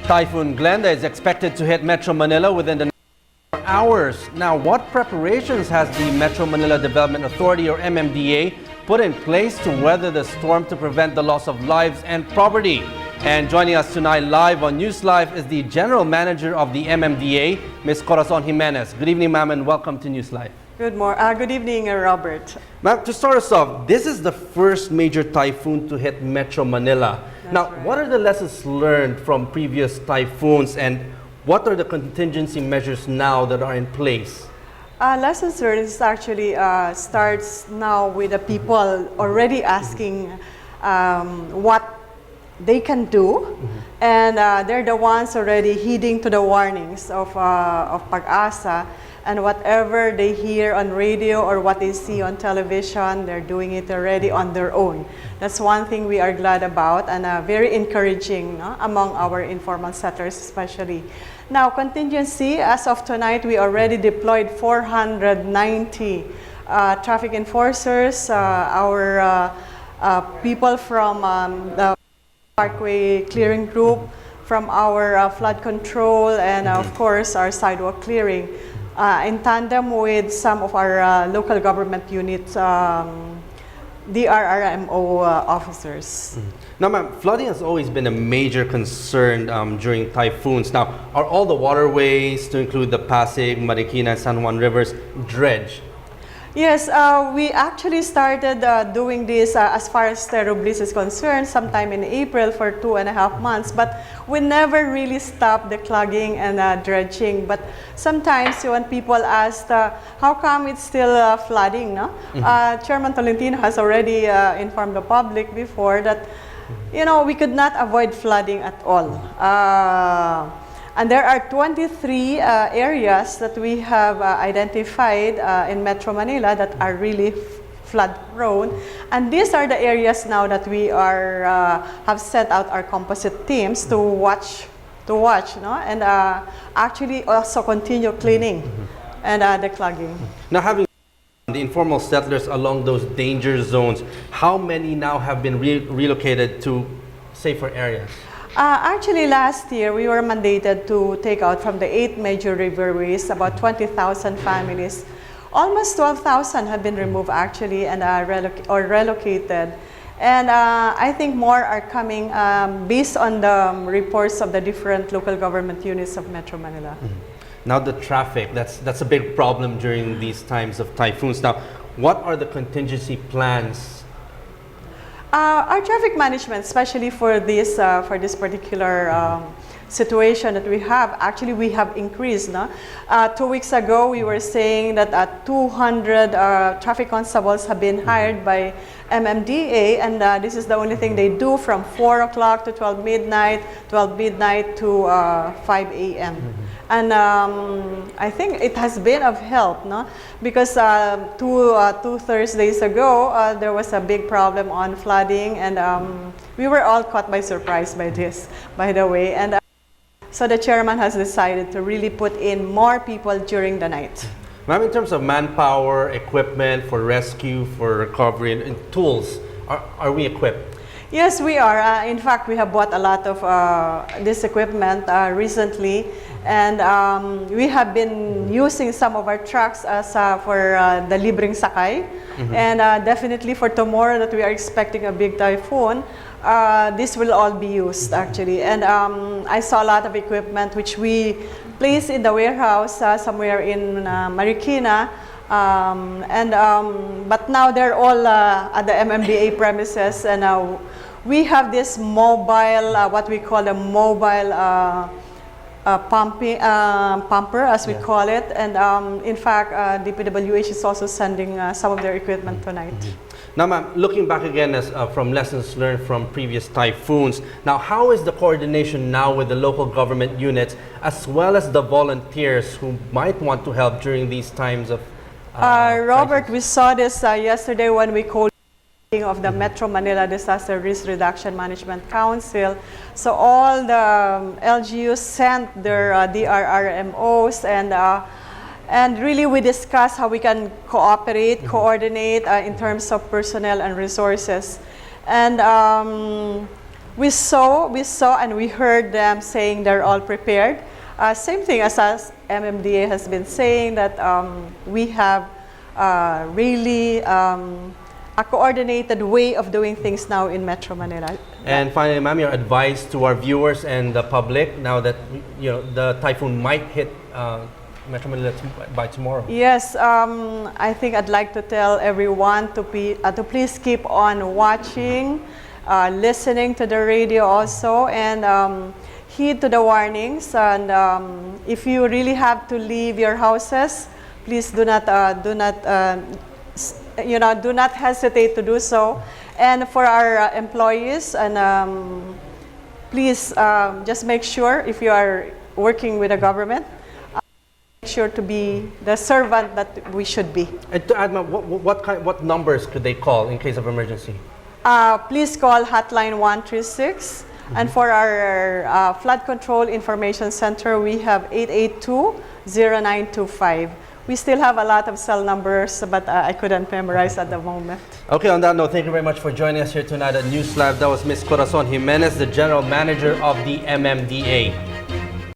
Typhoon Glenda is expected to hit Metro Manila within the next 4 hours. Now, what preparations has the Metro Manila Development Authority, or MMDA, put in place to weather the storm to prevent the loss of lives and property? And joining us tonight live on NewsLife is the General Manager of the MMDA, Ms. Corazon Jimenez. Good evening, ma'am, and welcome to NewsLife. Good evening, Robert. Ma'am, to start us off, this is the first major typhoon to hit Metro Manila. Now, what are the lessons learned from previous typhoons, and what are the contingency measures now that are in place? Lessons learned is actually starts now with the people already asking what they can do, and they're the ones already heeding to the warnings of Pag-asa, and whatever they hear on radio or what they see on television, they're doing it already on their own. That's one thing we are glad about, and very encouraging, no? Among our informal settlers especially. Now, contingency, as of tonight, we already deployed 490 traffic enforcers, our people from the Parkway Clearing Group, from our flood control, and of course our sidewalk clearing, in tandem with some of our local government units, DRRMO officers. Now, ma'am, flooding has always been a major concern during typhoons. Now, are all the waterways, to include the Pasig, Marikina, and San Juan rivers, dredged? Yes, we actually started doing this as far as Terroblis is concerned sometime in April for 2.5 months, but we never really stopped the clogging and dredging. But sometimes when people ask, how come it's still flooding? No? Chairman Tolentino has already informed the public before that, you know, we could not avoid flooding at all. And there are 23 areas that we have identified in Metro Manila that are really flood prone. And these are the areas now that we are have set out our composite teams to watch, no? And actually also continue cleaning and the clogging. Now, having the informal settlers along those danger zones, how many now have been relocated to safer areas? Actually, last year, we were mandated to take out from the 8 major riverways about 20,000 families. Almost 12,000 have been removed, actually, and relocated. And I think more are coming based on the reports of the different local government units of Metro Manila. Now, the traffic, that's a big problem during these times of typhoons. Now, what are the contingency plans? Our traffic management, especially for this particular situation that we have, actually we have increased. No? 2 weeks ago, we were saying that 200 traffic constables have been hired by MMDA, and this is the only thing they do from 4 o'clock to 12 midnight to 5 a.m. And I think it has been of help, no? Because two Thursdays ago, there was a big problem on flooding, and we were all caught by surprise by this, by the way. And so the chairman has decided to really put in more people during the night. Ma'am, in terms of manpower, equipment for rescue, for recovery, and tools, are we equipped? Yes, we are. In fact, we have bought a lot of this equipment recently, and we have been using some of our trucks as for the libreng sakay. And definitely for tomorrow that we are expecting a big typhoon, this will all be used actually. And I saw a lot of equipment which we placed in the warehouse somewhere in Marikina. But now they're all at the MMDA premises, and we have this mobile, what we call a mobile pumper, as we call it. And in fact, DPWH is also sending some of their equipment tonight. Now, ma'am, looking back again from lessons learned from previous typhoons, now how is the coordination now with the local government units as well as the volunteers who might want to help during these times of Robert, crisis? we saw this yesterday when we called of the Metro Manila Disaster Risk Reduction Management Council. So all the LGUs sent their DRRMOs, and really we discussed how we can cooperate, coordinate in terms of personnel and resources. And we saw and we heard them saying they're all prepared. Same thing as us, MMDA has been saying that we have really a coordinated way of doing things now in Metro Manila. And finally, ma'am, your advice to our viewers and the public now that the typhoon might hit Metro Manila by tomorrow. Yes, I think I'd like to tell everyone to please keep on watching, listening to the radio also, and heed to the warnings. And if you really have to leave your houses, please do not hesitate to do so. And for our employees, and please just make sure if you are working with the government, make sure to be the servant that we should be. And to add, ma'am, what numbers could they call in case of emergency? Please call hotline 136. And for our flood control information center, we have 882-0925. We still have a lot of cell numbers, but I couldn't memorize at the moment. Okay, on that note, thank you very much for joining us here tonight at NewsLife. That was Ms. Corazon Jimenez, the General Manager of the MMDA.